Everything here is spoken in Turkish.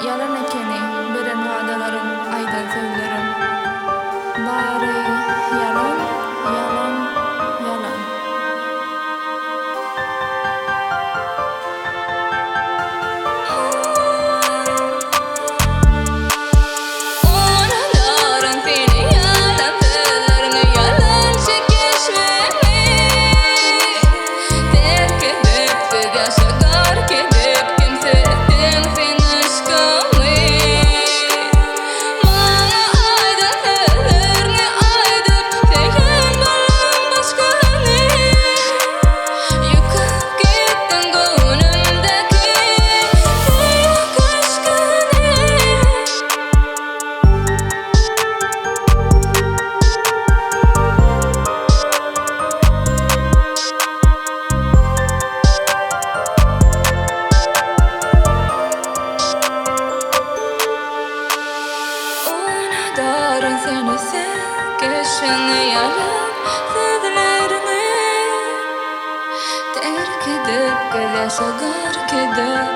yalan ekeni beren wadalarym, aýdan sözlerim. Bary yalan, yalan, yalan. Onalarım seni yalan sözlerini yalan çekişmemi terk edip gözyaşı gark edip kimsesin sen aşkımı bana aydın sözlerini aydıp seven balam başkany yıkıp gittin gönlümdeki tek aşkını. Unutarım seni sevgişini yalan sözlerini terk edip gözyaşı gark edip